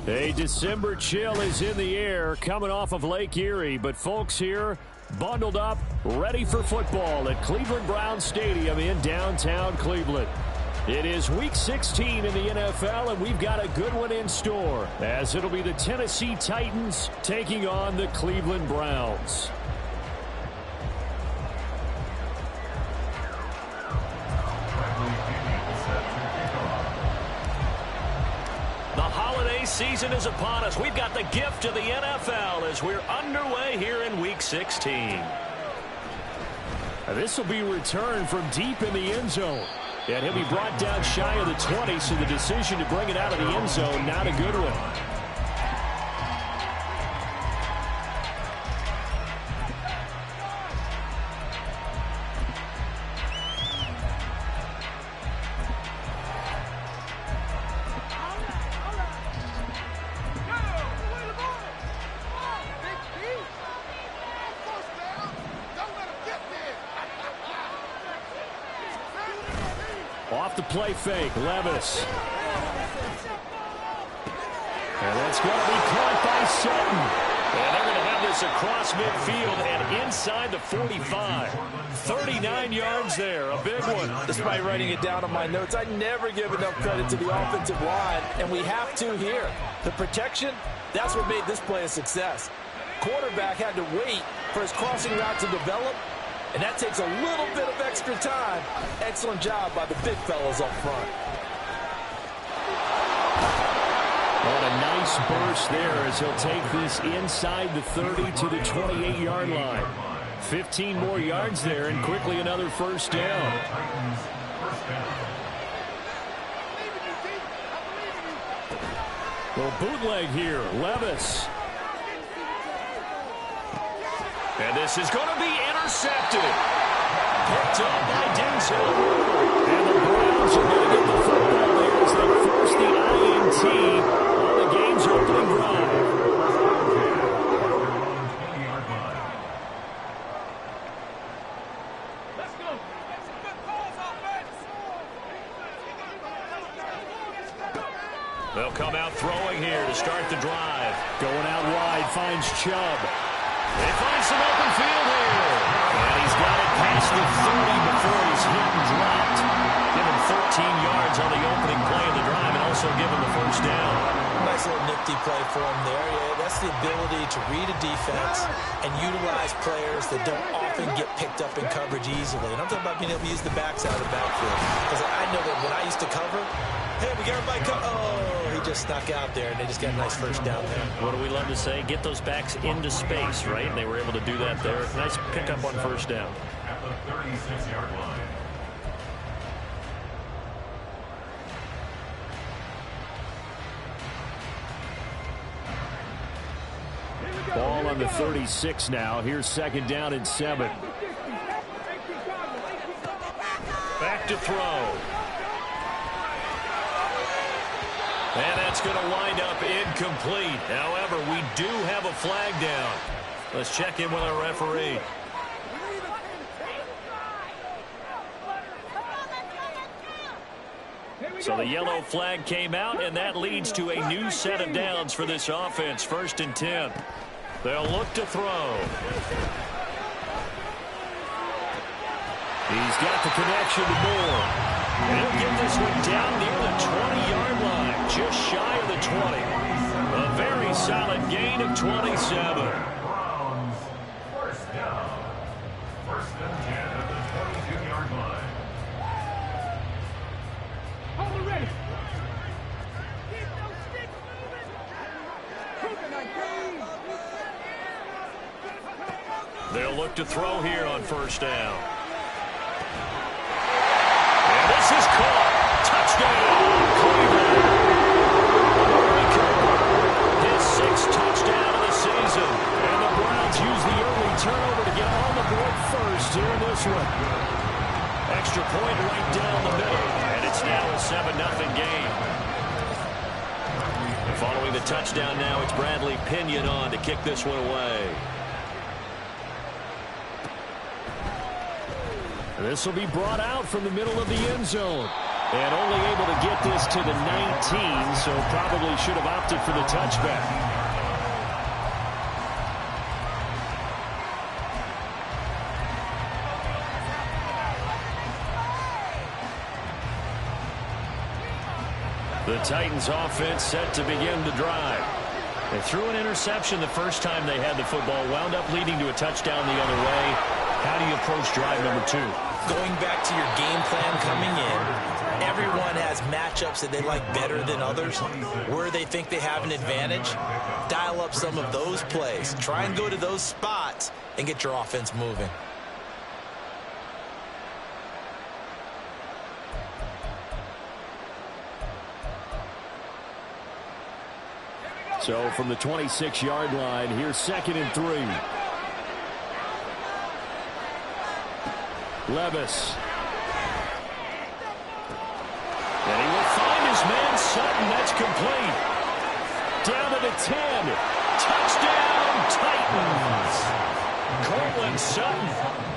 A December chill is in the air coming off of Lake Erie, but folks here bundled up, ready for football at Cleveland Browns Stadium in downtown Cleveland. It is Week 16 in the NFL, and we've got a good one in store, as it'll be the Tennessee Titans taking on the Cleveland Browns. Season is upon us. We've got the gift of the NFL as we're underway here in Week 16. This will be returned from deep in the end zone. And he'll be brought down shy of the 20, so the decision to bring it out of the end zone, not a good one. Off the play fake, Levis. And that's going to be caught by Sutton. And they're going to have this across midfield and inside the 45. 39 yards there, a big one. Despite writing it down on my notes, I never give enough credit to the offensive line, and we have to here. The protection, that's what made this play a success. Quarterback had to wait for his crossing route to develop, and that takes a little bit of extra time. Excellent job by the big fellows up front. What a nice burst there as he'll take this inside the 30 to the 28-yard line. 15 more yards there and quickly another first down. Well, bootleg here, Levis. And this is going to be intercepted. Picked up by Denzel. And the Browns are going to get the football there as they force the INT on the game's opening drive. Let's go. They'll come out throwing here to start the drive. Going out wide, finds Chubb. They find some open field here. And he's got it past the 30 before he's hit and dropped. Give him 14 yards on the opening play of the drive and also give him the first down. Nice little nifty play for him there. Yeah, that's the ability to read a defense and utilize players that don't often get picked up in coverage easily. And I'm talking about being able to use the backs out of the backfield. Because I know that when I used to cover, hey, we got everybody cover. Oh, he just snuck out there, and they just got a nice first down there. What do we love to say? Get those backs into space, right? And they were able to do that there. Nice pickup on first down. At the 36-yard line. Ball on the 36 now. Here's second down and 7. Back to throw. And that's going to wind up incomplete. However, we do have a flag down. Let's check in with our referee. So the yellow flag came out, and that leads to a new set of downs for this offense. 1st and 10. They'll look to throw. He's got the connection to Moore. And he'll get this one down near the 20-yard line, just shy of the 20. A very solid gain of 27. Browns, first down. 1st and 10 at the 22-yard line. Hold it ready. They'll look to throw here on 1st down. And this is caught. Touchdown, Cleveland. His 6th touchdown of the season. And the Browns use the early turnover to get on the board first here in this one. Extra point right down the middle. And it's now a 7-0 game. And following the touchdown now, it's Bradley Pinion on to kick this one away. This will be brought out from the middle of the end zone. And only able to get this to the 19, so probably should have opted for the touchback. The Titans offense set to begin the drive. They threw an interception the first time they had the football, wound up leading to a touchdown the other way. How do you approach drive number 2? Going back to your game plan coming in, everyone has matchups that they like better than others. Where they think they have an advantage, dial up some of those plays. Try and go to those spots and get your offense moving. So from the 26-yard line, here's 2nd and 3. Levis. And he will find his man Sutton. That's complete. Down to the 10. Touchdown, Titans. Cortland Sutton,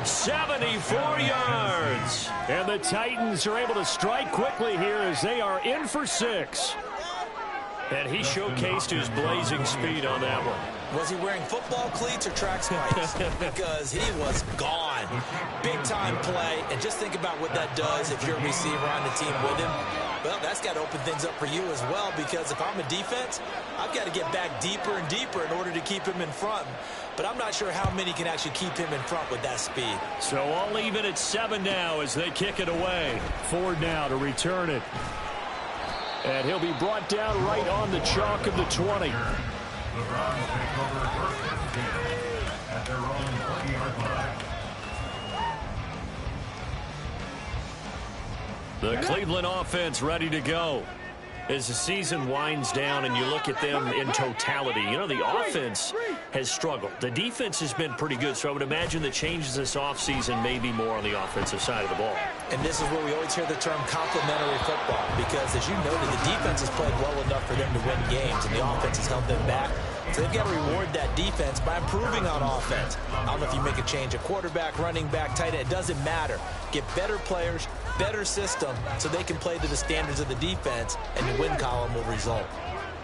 74 yards. And the Titans are able to strike quickly here as they are in for 6. And he showcased his blazing speed on that one. Was he wearing football cleats or track spikes? Because he was gone. Big-time play. And just think about what that does if you're a receiver on the team with him. Well, that's got to open things up for you as well, because if I'm a defense, I've got to get back deeper and deeper in order to keep him in front. But I'm not sure how many can actually keep him in front with that speed. So all even at 7 now as they kick it away. Ford now to return it. And he'll be brought down right on the chalk of the 20. The Browns take over 1st and 10 at their own 20-yard line. The Cleveland offense ready to go. As the season winds down and you look at them in totality, you know, the offense has struggled. The defense has been pretty good, so I would imagine the changes this offseason may be more on the offensive side of the ball. And this is where we always hear the term complementary football, because as you noted, the defense has played well enough for them to win games, and the offense has held them back. So they've got to reward that defense by improving on offense. I don't know if you make a change, a quarterback, running back, tight end, it doesn't matter. Get better players, better system, so they can play to the standards of the defense, and the win column will result.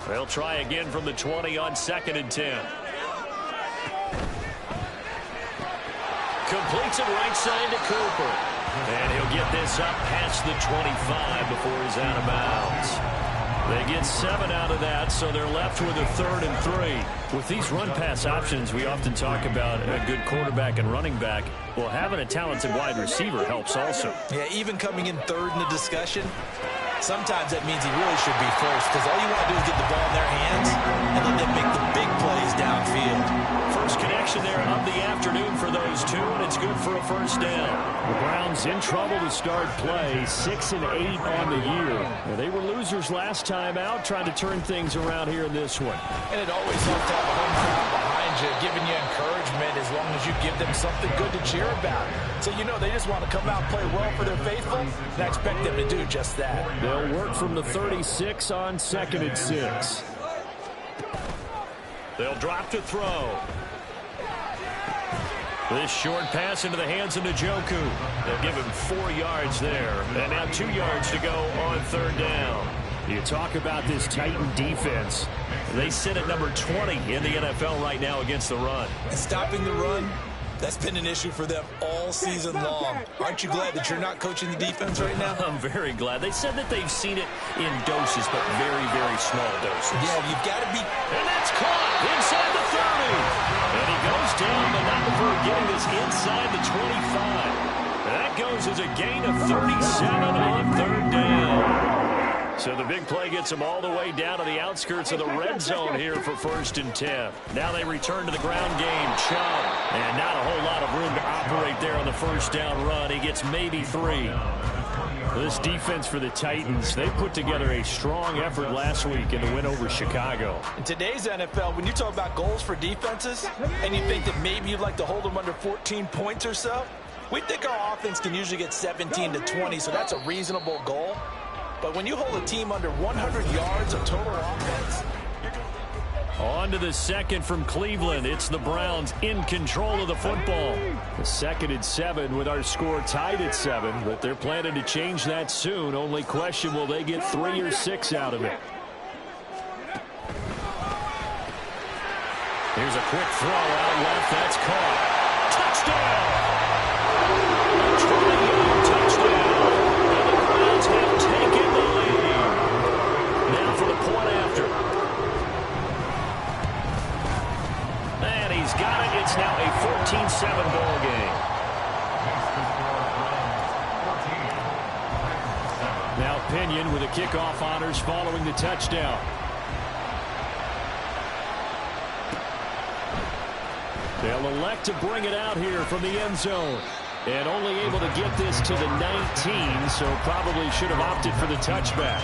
They'll try again from the 20 on 2nd and 10. Completes it right side to Cooper. And he'll get this up past the 25 before he's out of bounds. They get 7 out of that, so they're left with a 3rd and 3. With these run-pass options, we often talk about a good quarterback and running back. Well, having a talented wide receiver helps also. Yeah, even coming in 3rd in the discussion, sometimes that means he really should be first, because all you want to do is get the ball in their hands and let them make the big plays downfield. First connection there of the afternoon for those two, and it's good for a 1st down. The Browns in trouble to start play, 6 and 8 on the year. Well, they were losers last time out, trying to turn things around here in this one. And it always helps to have a home crowd behind you, giving you encouragement as long as you give them something good to cheer about. So you know they just want to come out and play well for their faithful, and I expect them to do just that. They'll work from the 36 on 2nd and 6. They'll drop to throw. This short pass into the hands of Njoku. They'll give him 4 yards there. And now 2 yards to go on 3rd down. You talk about this Titan defense. They sit at number 20 in the NFL right now against the run. And stopping the run, that's been an issue for them all season long. Aren't you glad that you're not coaching the defense right now? I'm very glad. They said that they've seen it in doses, but very, very small doses. Yeah, you've got to be... And that's caught inside the 30. And he goes down, but not before getting this inside the 25. That goes as a gain of 37 on 3rd down. So the big play gets them all the way down to the outskirts of the red zone here for 1st and 10. Now they return to the ground game. Chubb. And not a whole lot of room to operate there on the 1st down run. He gets maybe 3. This defense for the Titans, they put together a strong effort last week in the win over Chicago. In today's NFL, when you talk about goals for defenses, and you think that maybe you'd like to hold them under 14 points or so, we think our offense can usually get 17 to 20, so that's a reasonable goal. But when you hold a team under 100 yards of total offense, On to the second from Cleveland. It's the Browns in control of the football. The 2nd and 7 with our score tied at 7, but they're planning to change that soon. Only question, will they get 3 or 6 out of it? Here's a quick throw out left. That's caught. Touchdown! Touchdown! And the Browns have taken the lead. Now for the point after. And he's got it. It's now a 14-7 ball game. Now Pinion with the kickoff honors following the touchdown. They'll elect to bring it out here from the end zone. And only able to get this to the 19, so probably should have opted for the touchback.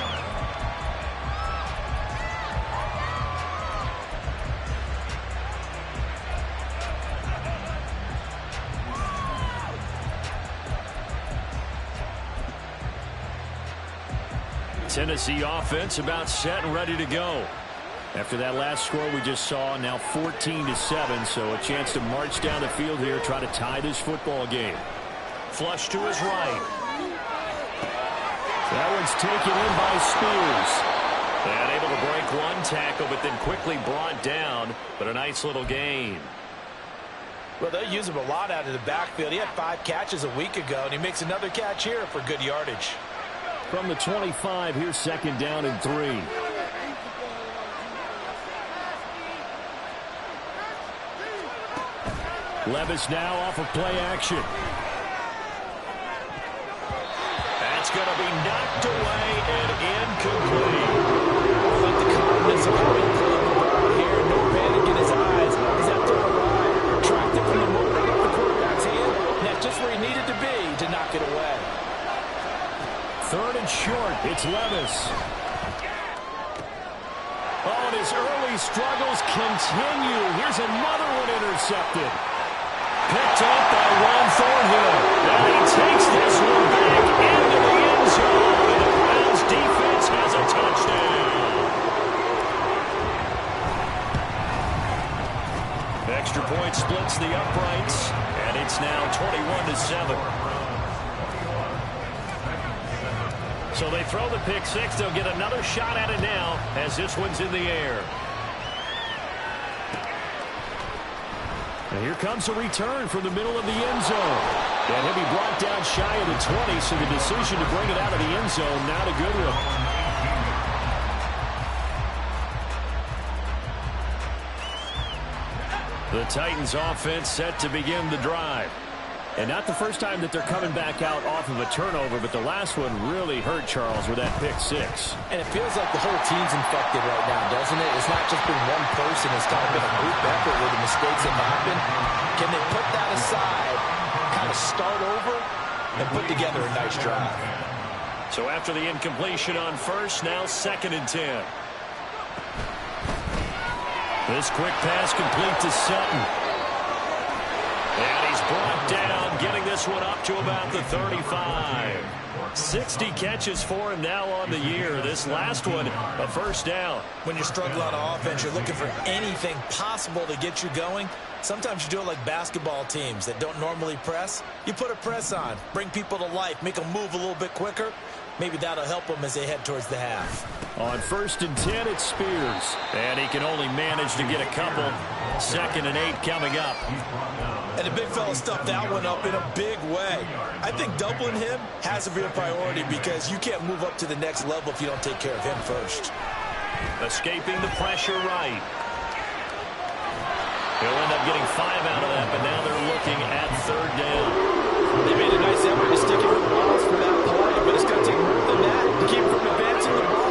Tennessee offense about set and ready to go. After that last score we just saw, now 14-7, so a chance to march down the field here, try to tie this football game. Flush to his right. That one's taken in by Spears. And able to break one tackle, but then quickly brought down, but a nice little gain. Well, they'll use him a lot out of the backfield. He had 5 catches a week ago, and he makes another catch here for good yardage. From the 25, here's 2nd down and 3. Levis now off of play action. That's going to be knocked away and incomplete. I like the calmness of how he played the ball here. No panic in his eyes. He's after a ride. Tracked it from the moment off the quarterback's hand. And that's just where he needed to be to knock it away. 3rd and short. It's Levis. Oh, and his early struggles continue. Here's another one intercepted. Picked up by Ron Thornhill. And he takes this one back into the end zone. And the Browns defense has a touchdown. Extra point splits the uprights. And it's now 21-7. So they throw the pick 6. They'll get another shot at it now as this one's in the air. And here comes a return from the middle of the end zone. And he'll be brought down shy of the 20, so the decision to bring it out of the end zone, not a good one. The Titans offense set to begin the drive. And not the first time that they're coming back out off of a turnover, but the last one really hurt Charles with that pick 6. And it feels like the whole team's infected right now, doesn't it? It's not just been one person. It's kind of been a group effort with the mistakes that happen. Can they put that aside, kind of start over, and put together a nice drive? So after the incompletion on first, now 2nd and 10. This quick pass complete to Sutton. And he's brought down, getting this one up to about the 35. 60 catches for him now on the year. This last one, a first down. When you're struggling on offense, you're looking for anything possible to get you going. Sometimes you do it like basketball teams that don't normally press. You put a press on, bring people to life, make them move a little bit quicker. Maybe that'll help them as they head towards the half. On 1st and 10, it's Spears. And he can only manage to get a couple. 2nd and 8 coming up. And the big fella stuffed that one up in a big way. I think doubling him has to be a priority because you can't move up to the next level if you don't take care of him first. Escaping the pressure right. He'll end up getting 5 out of that, but now they're looking at 3rd down. They made a nice effort to stick him in the walls for that play, but it's going to take more than that to keep him from advancing the ball.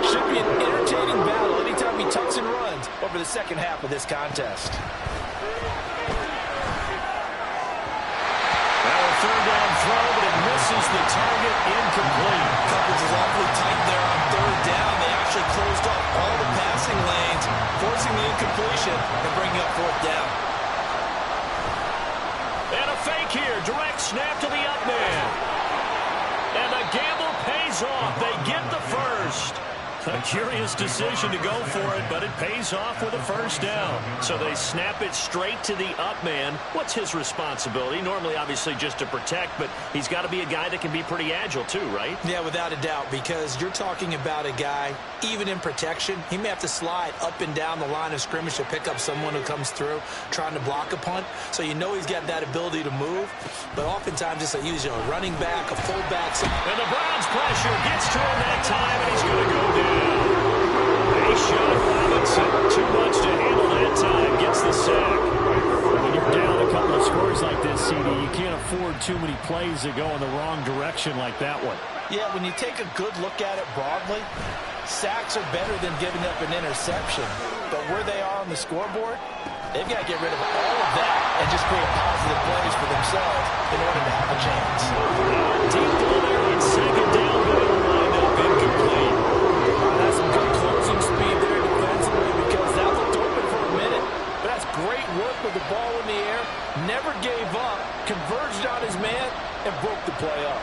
Should be an entertaining battle anytime he tucks and runs over the second half of this contest. Now a 3rd down throw, but it misses the target, incomplete. Coverage is awfully tight there on 3rd down. They actually closed off all the passing lanes, forcing the incompletion and bringing up 4th down. And a fake here, direct snap to the up man. And the gamble pays off. They get the first. A curious decision to go for it, but it pays off with a first down. So they snap it straight to the up man. What's his responsibility? Normally, obviously, just to protect, but he's got to be a guy that can be pretty agile too, right? Yeah, without a doubt, because you're talking about a guy, even in protection, he may have to slide up and down the line of scrimmage to pick up someone who comes through trying to block a punt. So you know he's got that ability to move, but oftentimes it's a running back, a fullback. And the Browns pressure gets to him that time, and he's going to go down. A shot Robinson, too much to handle that time, gets the sack. When you're down a couple of scores like this, CD, you can't afford too many plays that go in the wrong direction like that one. Yeah, when you take a good look at it broadly, sacks are better than giving up an interception. But where they are on the scoreboard, they've got to get rid of all of that and just create positive plays for themselves in order to have a chance. Deep ball there on second down, but it'll wind up incomplete. That's some good closing speed there defensively because that looked open for a minute. But that's great work with the ball in the air. Never gave up, converged on his man, and broke the play up.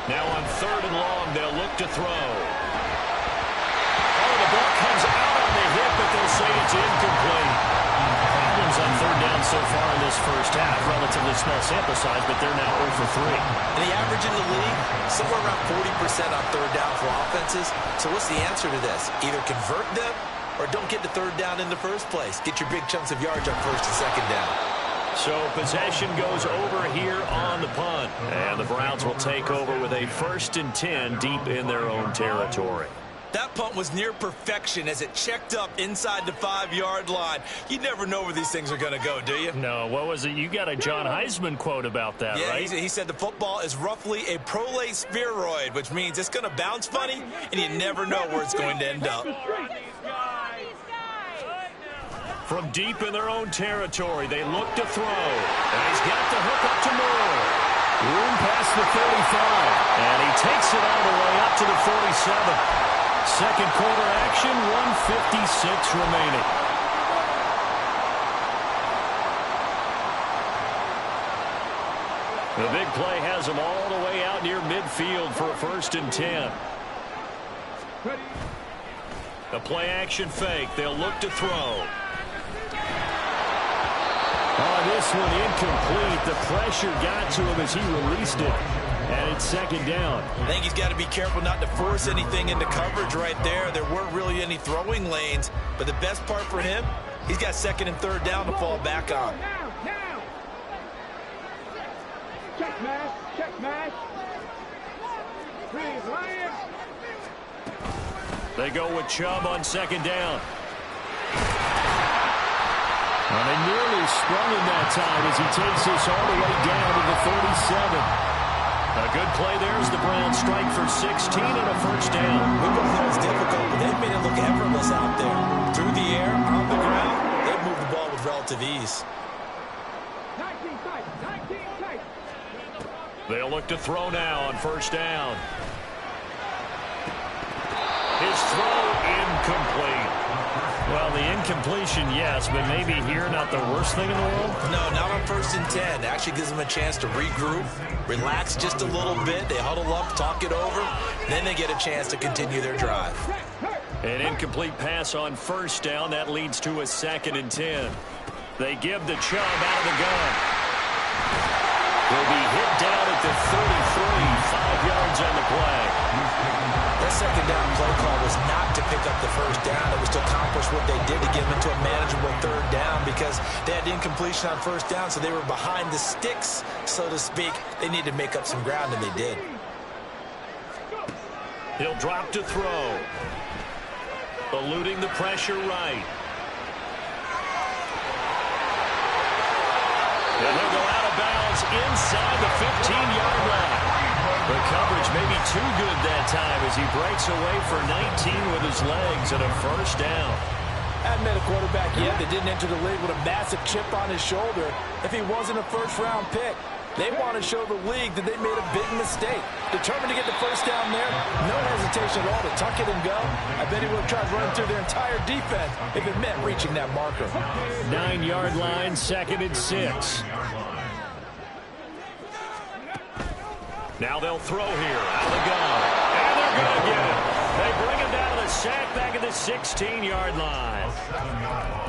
Now on third and long, they'll look to throw. Oh, the ball comes out on the hit, but they'll say it's incomplete. Problems on third down so far in this first half. Relatively small sample size, but they're now 0 for 3. And the average in the league, somewhere around 40% on third down for offenses. So what's the answer to this? Either convert them or don't get the third down in the first place. Get your big chunks of yards on first and second down. So possession goes over here on the punt. And the Browns will take over with a 1st and 10 deep in their own territory. That punt was near perfection as it checked up inside the 5-yard line. You never know where these things are going to go, do you? No, what was it? You got a John Heisman quote about that, right? Yeah, he said the football is roughly a prolate spheroid, which means it's going to bounce funny, and you never know where it's going to end up. From deep in their own territory, they look to throw. And he's got the hook up to Moore. Room past the 35. And he takes it all the way up to the 47. Second quarter action, 1:56 remaining. The big play has them all the way out near midfield for a 1st and 10. The play action fake. They'll look to throw. Oh, this one incomplete. The pressure got to him as he released it. And it's second down. I think he's got to be careful not to force anything into coverage right there. There weren't really any throwing lanes. But the best part for him, he's got 2nd and 3rd down to fall back on. Check match. Check match. Freeze, Lions. They go with Chubb on 2nd down. Well, they nearly sprung him that time as he takes this all the way down to the 37. A good play there as the Browns strike for 16 and a 1st down. We both know it's difficult, but they've made it look effortless out there. Through the air, on the ground, they've moved the ball with relative ease. 19 tight. They'll look to throw now on 1st down. His throw incomplete. Well, the incompletion, yes, but maybe here not the worst thing in the world? No, not on 1st and 10. Actually gives them a chance to regroup, relax just a little bit. They huddle up, talk it over. Then they get a chance to continue their drive. An incomplete pass on 1st down. That leads to a 2nd and 10. They give the Chubb out of the gun. Will be hit down at the 33, 5 yards on the play. That 2nd down play call was not to pick up the 1st down. It was to accomplish what they did to get them into a manageable 3rd down because they had incompletion on 1st down, so they were behind the sticks, so to speak. They needed to make up some ground, and they did. He'll drop to throw. Eluding the pressure right. And he'll go out of bounds inside the 15-yard line. The coverage may be too good that time as he breaks away for 19 with his legs and a 1st down. Hadn't met a quarterback yet that didn't enter the league with a massive chip on his shoulder if he wasn't a 1st-round pick. They want to show the league that they made a big mistake. Determined to get the 1st down there, no hesitation at all to tuck it and go. I bet he would have tried running through their entire defense if it meant reaching that marker. 9-yard line, 2nd and 6. Now they'll throw here. Out of the gun. And they're going to get it. They bring him down to the sack back at the 16-yard line.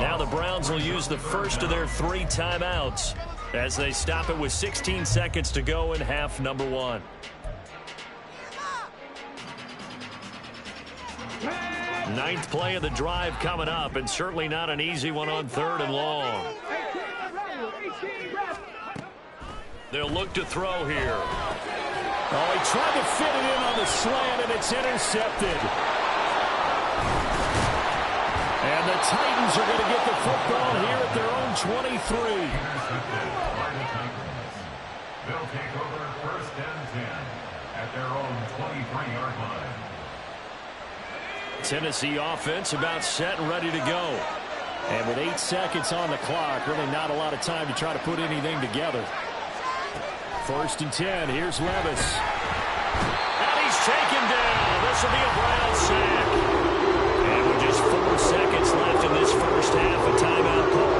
Now the Browns will use the first of their 3 timeouts as they stop it with 16 seconds to go in half number 1. Ninth play of the drive coming up, and certainly not an easy one on 3rd and long. They'll look to throw here. Oh, he tried to fit it in on the slant, and it's intercepted. And the Titans are going to get the football here at their own 23. They'll take over 1st and 10 at their own 23-yard line. Tennessee offense about set and ready to go. And with 8 seconds on the clock, really not a lot of time to try to put anything together. 1st and 10. Here's Levis. And he's taken down. This will be a Brown sack. And with just 4 seconds left in this first half, a timeout call.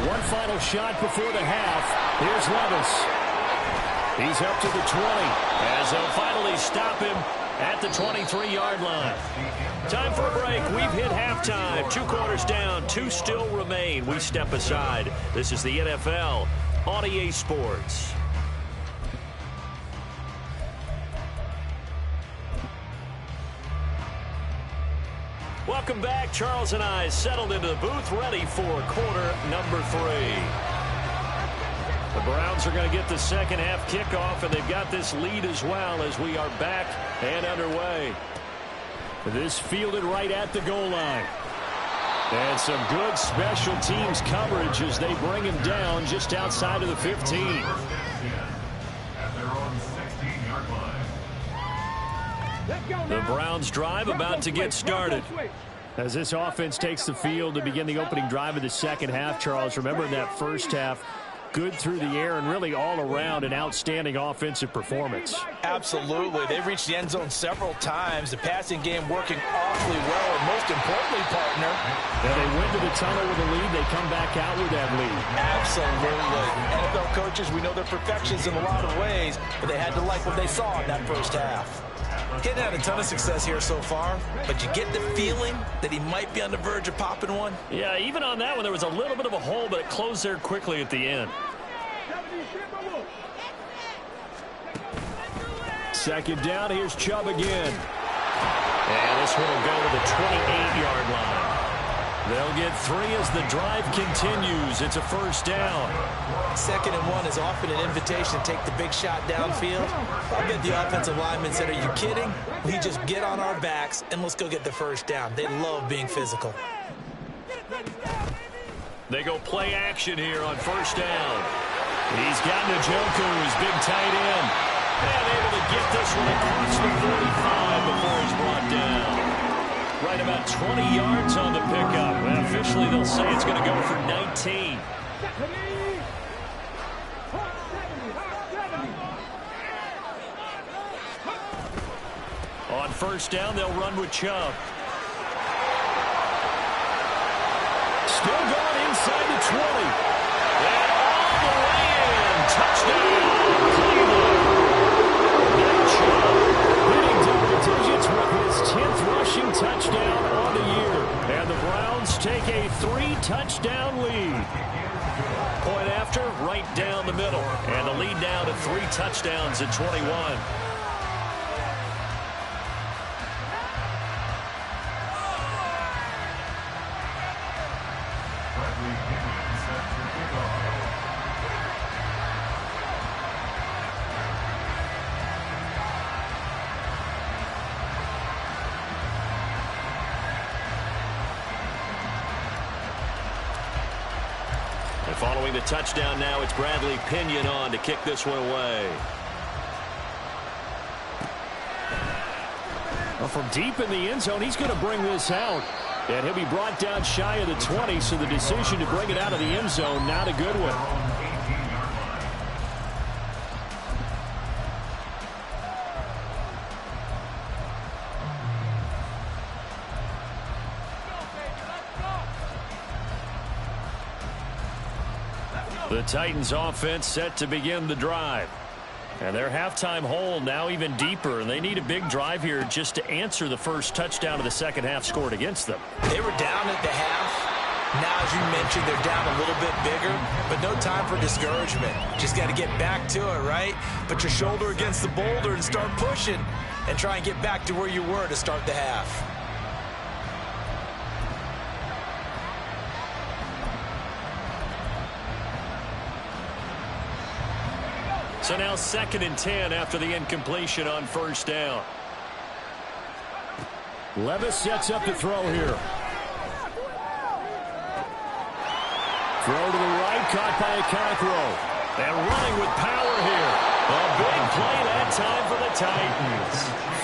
One final shot before the half. Here's Levis. He's up to the 20. As they'll finally stop him at the 23-yard line. Time for a break. We've hit halftime. 2 quarters down. 2 still remain. We step aside. This is the NFL on EA Sports. Welcome back. Charles and I settled into the booth, ready for quarter number 3. The Browns are going to get the second half kickoff, and they've got this lead as well as we are back and underway. This fielded right at the goal line. And some good special teams coverage as they bring him down just outside of the 15. At their own 16-yard line. The Browns drive about to get started. As this offense takes the field to begin the opening drive of the second half, Charles, remember in that first half, good through the air and really all around an outstanding offensive performance. Absolutely. They've reached the end zone several times. The passing game working awfully well. And most importantly, partner, and they went to the tunnel with a lead. They come back out with that lead. Absolutely. NFL coaches, we know they're perfections in a lot of ways, but they had to like what they saw in that first half. Getting had a ton of success here so far, but you get the feeling that he might be on the verge of popping one. Yeah, even on that one, there was a little bit of a hole, but it closed there quickly at the end. Second down, here's Chubb again. And this one will go to the 28-yard line. They'll get 3 as the drive continues. It's a first down. 2nd and 1 is often an invitation to take the big shot downfield. I bet the offensive linemen said, are you kidding? We just get on our backs and let's go get the first down. They love being physical. They go play action here on first down. He's got Njoku, his big tight end. And able to get this one across the 45 before he's brought down. Right about 20 yards on the pickup. And officially they'll say it's going to go for 19. On first down, they'll run with Chubb. Still going inside the 20. And all the way in. Touchdown, Cleveland. Nick Chubb Hitting double digits with his 10th rushing touchdown on the year. And the Browns take a 3-touchdown lead. Point after, right down the middle. And the lead down to 3 touchdowns at 21. Following the touchdown now, it's Bradley Pinion on to kick this one away. Well, from deep in the end zone, he's going to bring this out. And he'll be brought down shy of the 20, so the decision to bring it out of the end zone, not a good one. The Titans offense set to begin the drive. And their halftime hole now even deeper, and they need a big drive here just to answer the first touchdown of the second half scored against them. They were down at the half. Now, as you mentioned, they're down a little bit bigger, but no time for discouragement. Just got to get back to it, right? Put your shoulder against the boulder and start pushing and try and get back to where you were to start the half. So now 2nd and 10 after the incompletion on first down. Levis sets up the throw here. Throw to the right, caught by Okonkwo. And running with power here. A big play that time for the Titans.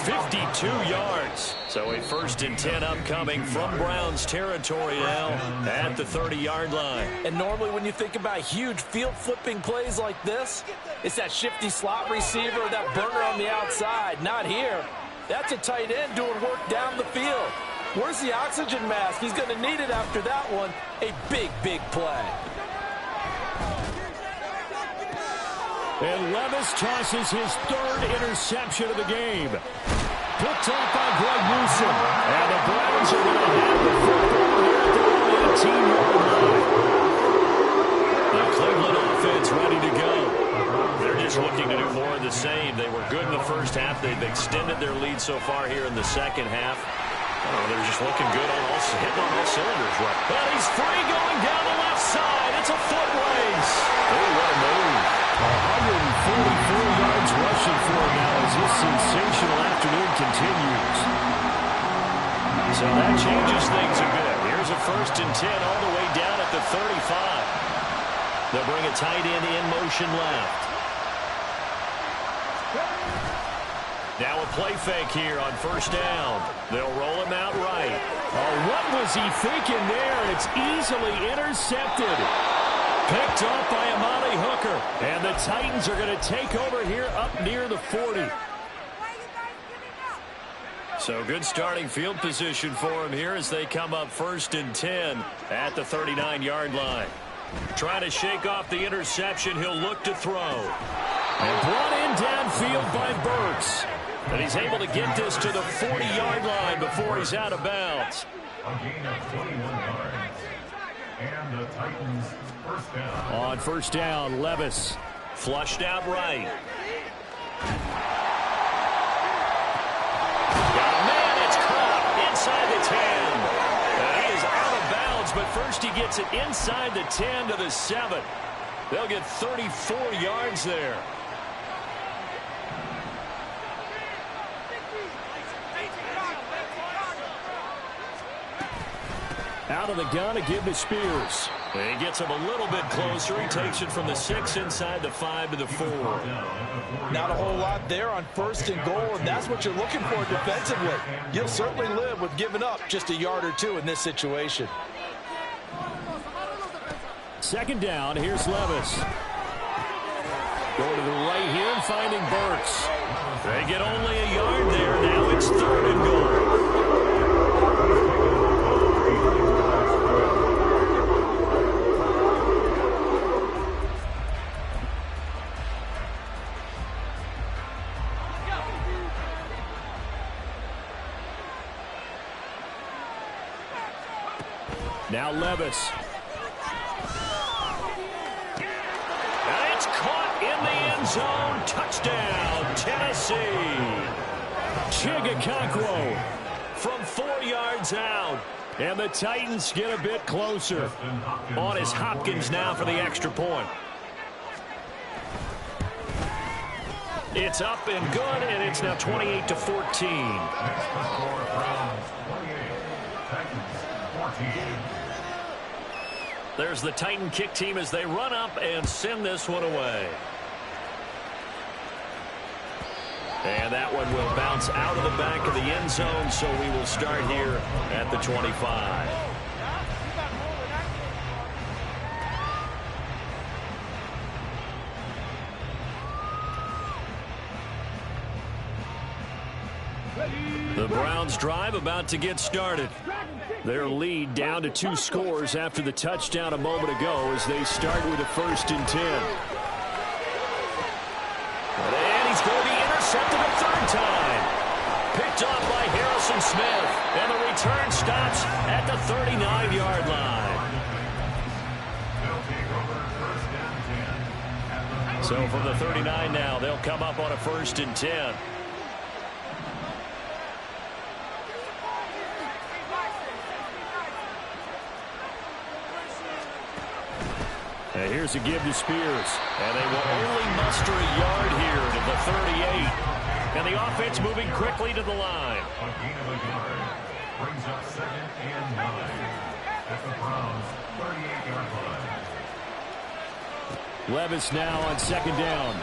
52 yards. So a 1st and 10 upcoming from Browns territory now at the 30-yard line. And normally when you think about huge field-flipping plays like this, it's that shifty slot receiver, that burner on the outside. Not here. That's a tight end doing work down the field. Where's the oxygen mask? He's going to need it after that one. A big, big play. And Levis tosses his 3rd interception of the game. Picked off by Greg Newsom. And the Browns are going to have the football here at their 18-yard line. The Cleveland offense ready to go. They're just looking to do more of the same. They were good in the first half. They've extended their lead so far here in the second half. They're just looking good on hitting on all cylinders right. And he's free going down the left side. It's a foot race. Oh, what a move. 144 yards rushing for him now as this sensational afternoon continues. So that changes things a bit. Here's a 1st and 10 all the way down at the 35. They'll bring a tight end in motion left. Now a play fake here on first down. They'll roll him out right. Oh, what was he thinking there? It's easily intercepted. Picked off by Amani Hooker. And the Titans are going to take over here up near the 40. So good starting field position for him here as they come up 1st and 10 at the 39-yard line. Trying to shake off the interception. He'll look to throw. And brought in downfield by Burks. And he's able to get this to the 40-yard line before he's out of bounds. A gain of 21 yards. And the Titans first down. On first down, Levis. Flushed out right. Man, it's caught inside the 10. He is out of bounds, but first he gets it inside the 10 to the 7. They'll get 34 yards there. Out of the gun to give to Spears. And he gets him a little bit closer. He takes it from the 6 inside the 5 to the 4. Not a whole lot there on 1st and goal, and that's what you're looking for defensively. You'll certainly live with giving up just a yard or two in this situation. 2nd down, here's Levis. Going to the right here and finding Burks. They get only a yard there. Now it's 3rd and goal. Now Levis. And it's caught in the end zone. Touchdown, Tennessee. Okonkwo from 4 yards out. And the Titans get a bit closer. On is Hopkins now for the extra point. It's up and good, and it's now 28-14. There's the Titan kick team as they run up and send this one away. And that one will bounce out of the back of the end zone, so we will start here at the 25. The Browns Browns drive about to get started. Their lead down to 2 scores after the touchdown a moment ago as they start with a 1st and 10. And he's going to be intercepted a 3rd time. Picked off by Harrison Smith. And the return stops at the 39-yard line. So from the 39 now, they'll come up on a 1st and 10. And here's a give to Spears. And they will only muster a yard here to the 38. And the offense moving quickly to the line. A gain of a yard brings up 2nd and 9 at the Browns' 38-yard line. Levis now on 2nd down.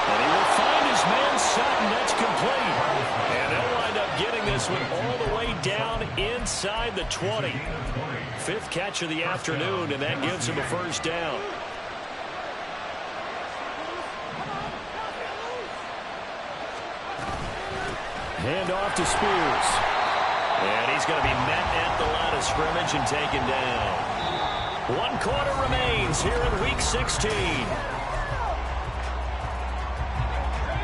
And he will find his man Sutton. That's complete. And they'll wind up getting this one all the way down inside the 20. 5th catch of the afternoon, and that gives him a 1st down. Hand off to Spears. And he's going to be met at the line of scrimmage and taken down. 1 quarter remains here in Week 16.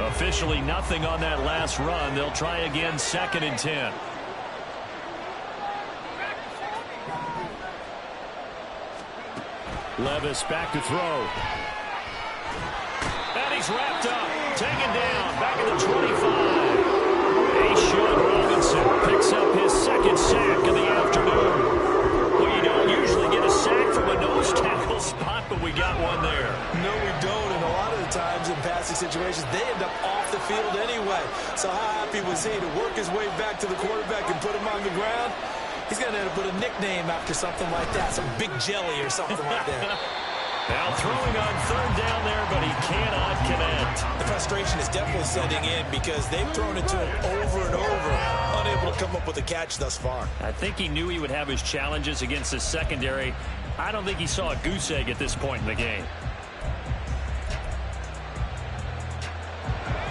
Officially nothing on that last run. They'll try again 2nd and 10. Levis back to throw. And he's wrapped up. Taken down. Back at the 25. Sean Robinson picks up his 2nd sack of the afternoon. Well, you don't usually get a sack from a nose tackle spot, but we got one there. No, we don't. And a lot of the times in passing situations, they end up off the field anyway. So how happy was he to work his way back to the quarterback and put him on the ground? He's going to end up with a nickname after something like that, some Big Jelly or something like that. Now throwing on 3rd down there, but he cannot connect. The frustration is definitely setting in because they've thrown it to him over and over, unable to come up with a catch thus far. I think he knew he would have his challenges against the secondary. I don't think he saw a goose egg at this point in the game.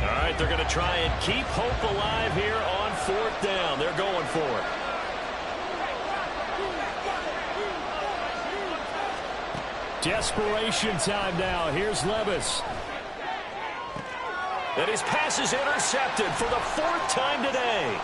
All right, they're going to try and keep hope alive here on 4th down. They're going for it. Desperation time now. Here's Levis. And his pass is intercepted for the 4th time today.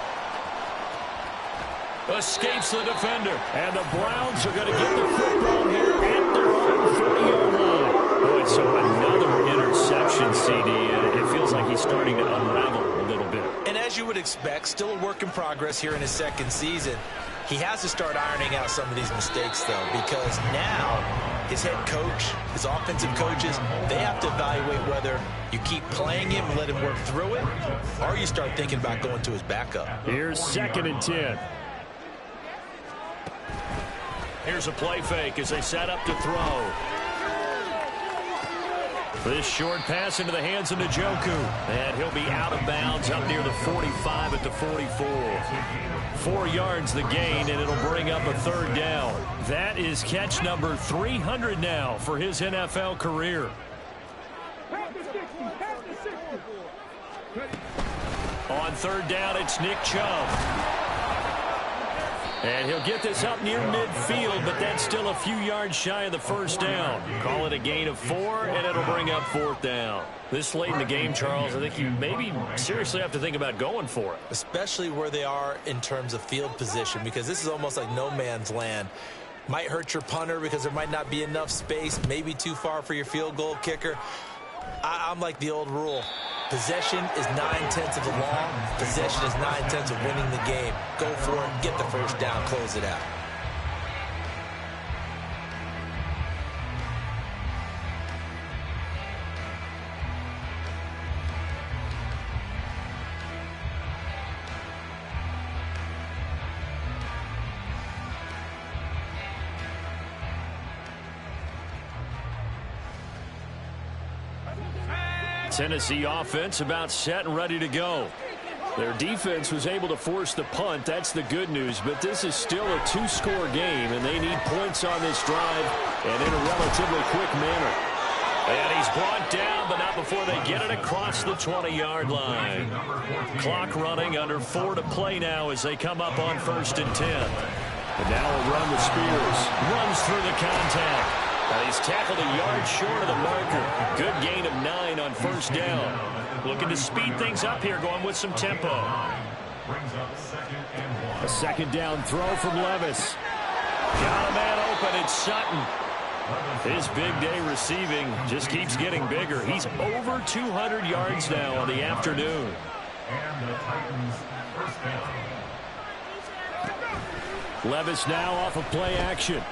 Escapes the defender. And the Browns are going to get the football here at their own 40-yard line. Boy, so another interception, CD, and it feels like he's starting to unravel a little bit. And as you would expect, still a work in progress here in his 2nd season. He has to start ironing out some of these mistakes, though, because now his head coach, his offensive coaches, they have to evaluate whether you keep playing him and let him work through it, or you start thinking about going to his backup. Here's 2nd and 10. Here's a play fake as they set up to throw. This short pass into the hands of Njoku. And he'll be out of bounds up near the 45 at the 44. 4 yards the gain, and it'll bring up a 3rd down. That is catch number 300 now for his NFL career. On 3rd down, it's Nick Chubb. And he'll get this up near midfield, but that's still a few yards shy of the 1st down. Call it a gain of 4, and it'll bring up 4th down. This late in the game, Charles, I think you maybe seriously have to think about going for it. Especially where they are in terms of field position, because this is almost like no man's land. Might hurt your punter because there might not be enough space, maybe too far for your field goal kicker. I'm like the old rule. Possession is 9/10 of the law. Possession is 9/10 of winning the game. Go for it, get the 1st down, close it out. Tennessee offense about set and ready to go. Their defense was able to force the punt. That's the good news. But this is still a 2-score game, and they need points on this drive and in a relatively quick manner. And he's brought down, but not before they get it across the 20-yard line. Clock running, under 4 to play now as they come up on 1st and 10. And now a run to Spears. Runs through the contact. He's tackled a yard short of the marker. Good gain of 9 on 1st down. Looking to speed things up here, going with some tempo. A 2nd down throw from Levis. Got a man open. It's Sutton. His big day receiving just keeps getting bigger. He's over 200 yards now on the afternoon. And the Titans first down. Levis now off of play action.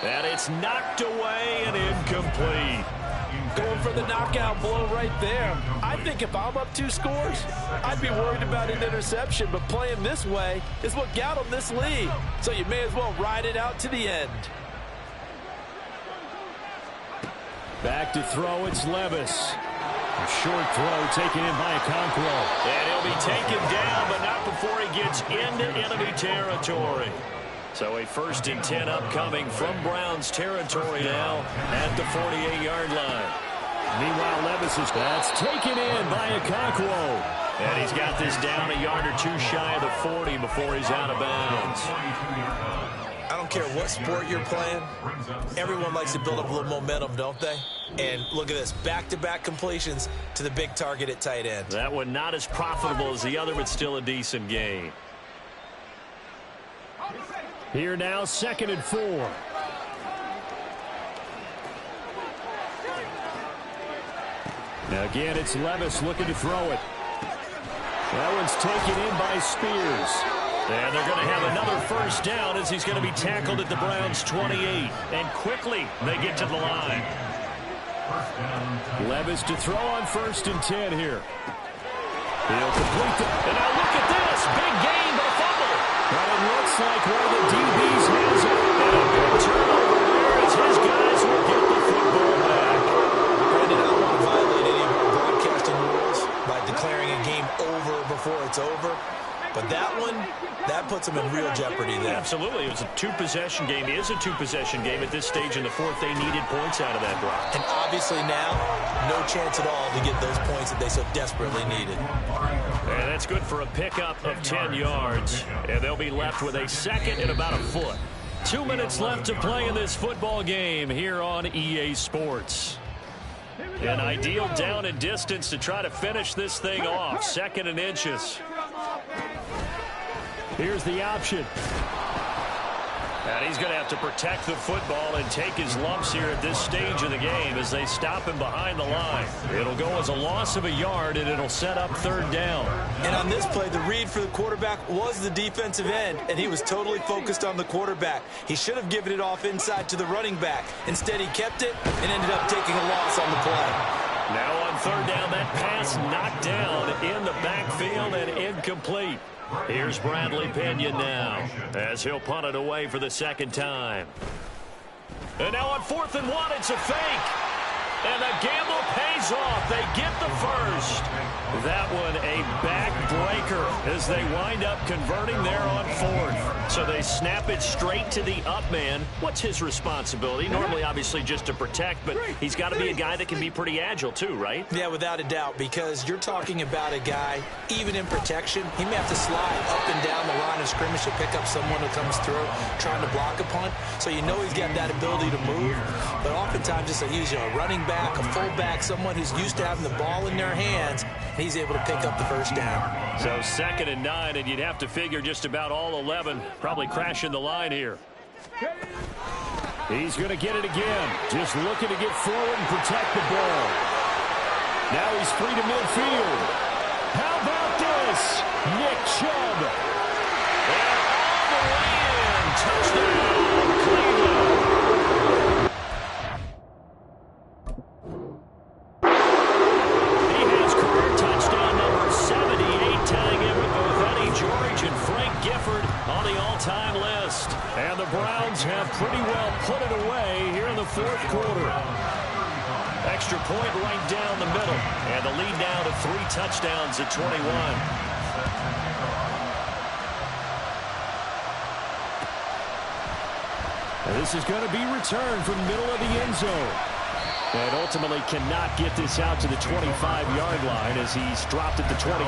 And it's knocked away and incomplete. Going for the knockout blow right there. I think if I'm up 2 scores, I'd be worried about an interception, but playing this way is what got him this lead. So you may as well ride it out to the end. Back to throw, it's Levis. A short throw taken in by Okonkwo. And he'll be taken down, but not before he gets into enemy territory. So a 1st and 10 upcoming from Browns territory now at the 48-yard line. Meanwhile, Levis is that's taken in by Okonkwo. And he's got this down a yard or 2 shy of the 40 before he's out of bounds. I don't care what sport you're playing. Everyone likes to build up a little momentum, don't they? And look at this, back-to-back completions to the big target at tight end. That one not as profitable as the other, but still a decent gain. Here now, 2nd and 4. Now again, it's Levis looking to throw it. That one's taken in by Spears. And they're going to have another 1st down as he's going to be tackled at the Browns' 28. And quickly, they get to the line. Levis to throw on 1st and 10 here. He'll complete the... And now look at this. Big gain, but a fumble. But it looks like one of the DBs has it. And a big turnover there as his guys will get the football back. Brandon, I don't want to violate any of our broadcasting rules by declaring a game over before it's over. But that one, that puts them in real jeopardy there. Absolutely. It was a 2-possession game. It is a 2-possession game at this stage in the 4th. They needed points out of that drive. And obviously now, no chance at all to get those points that they so desperately needed. And that's good for a pickup of 10 yards. And they'll be left with a 2nd and about a foot. 2 minutes left to play in this football game here on EA Sports. An ideal down and distance to try to finish this thing off. 2nd and inches. Here's the option. And he's going to have to protect the football and take his lumps here at this stage of the game as they stop him behind the line. It'll go as a loss of a yard, and it'll set up 3rd down. And on this play, the read for the quarterback was the defensive end, and he was totally focused on the quarterback. He should have given it off inside to the running back. Instead, he kept it and ended up taking a loss on the play. Now on 3rd down, that pass knocked down in the backfield and incomplete. Here's Bradley Pinion now as he'll punt it away for the 2nd time. And now on 4th and 1, it's a fake. And the gamble pays off. They get the 1st. That one a backbreaker as they wind up converting there on 4th. So they snap it straight to the up man. What's his responsibility? Normally, obviously, just to protect, but he's got to be a guy that can be pretty agile too, right? Yeah, without a doubt, because you're talking about a guy, even in protection, he may have to slide up and down the line of scrimmage to pick up someone who comes through trying to block a punt. So you know he's got that ability to move. But oftentimes, just he's a running back, a fullback, someone who's used to having the ball in their hands, he's able to pick up the 1st down. So 2nd and 9, and you'd have to figure just about all 11 probably crashing the line here. He's going to get it again. Just looking to get forward and protect the ball. Now he's free to midfield. How about this? Nick Chubb. And all the way in. Touchdown, Cleveland. On the all-time list. And the Browns have pretty well put it away here in the 4th quarter. Extra point right down the middle. And the lead now to 3 touchdowns at 21. And this is going to be returned from the middle of the end zone. And ultimately cannot get this out to the 25-yard line as he's dropped at the 23.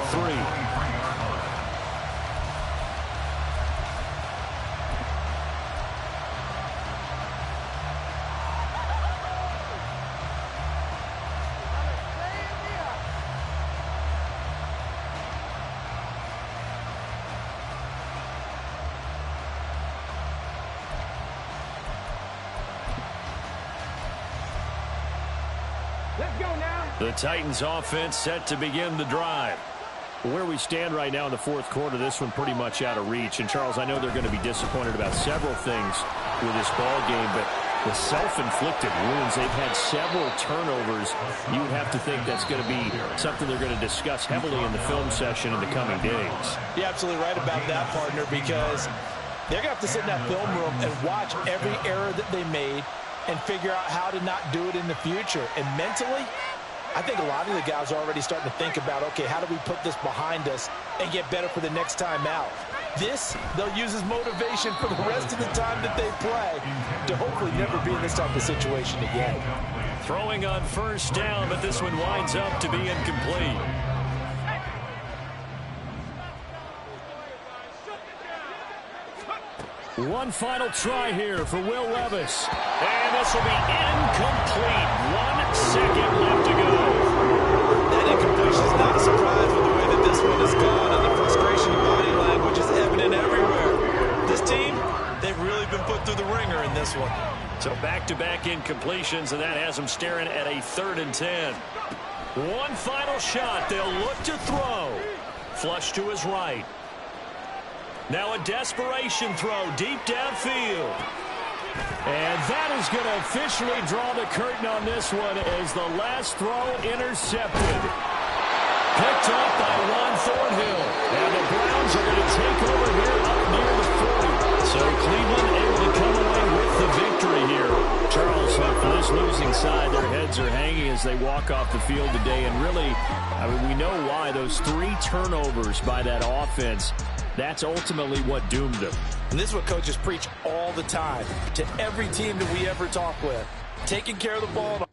Let's go now. The Titans offense set to begin the drive. Where we stand right now in the fourth quarter, this one pretty much out of reach. And, Charles, I know they're going to be disappointed about several things with this ball game, but the self-inflicted wounds, they've had several turnovers. You would have to think that's going to be something they're going to discuss heavily in the film session in the coming days. You're absolutely right about that, partner, because they're going to have to sit in that film room and watch every error that they made and figure out how to not do it in the future. And mentally, I think a lot of the guys are already starting to think about, okay, how do we put this behind us and get better for the next time out? This, they'll use as motivation for the rest of the time that they play to hopefully never be in this type of situation again. Throwing on first down, but this one winds up to be incomplete. One final try here for Will Levis. And this will be incomplete. 1 second left to go. That incompletion is not a surprise with the way that this one has gone, and the frustration in body language is evident everywhere. This team, they've really been put through the ringer in this one. So back-to-back incompletions, and that has them staring at a 3rd and 10. One final shot. They'll look to throw. Flush to his right. Now a desperation throw deep downfield. And that is going to officially draw the curtain on this one as the last throw intercepted. Picked up by Ron Thornhill. And the Browns are going to take over here up near the 40. So Cleveland able to come away with the victory here. Charles, for this losing side, their heads are hanging as they walk off the field today. And really, I mean, we know why. Those 3 turnovers by that offense, that's ultimately what doomed them. And this is what coaches preach all the time to every team that we ever talk with. Taking care of the ball.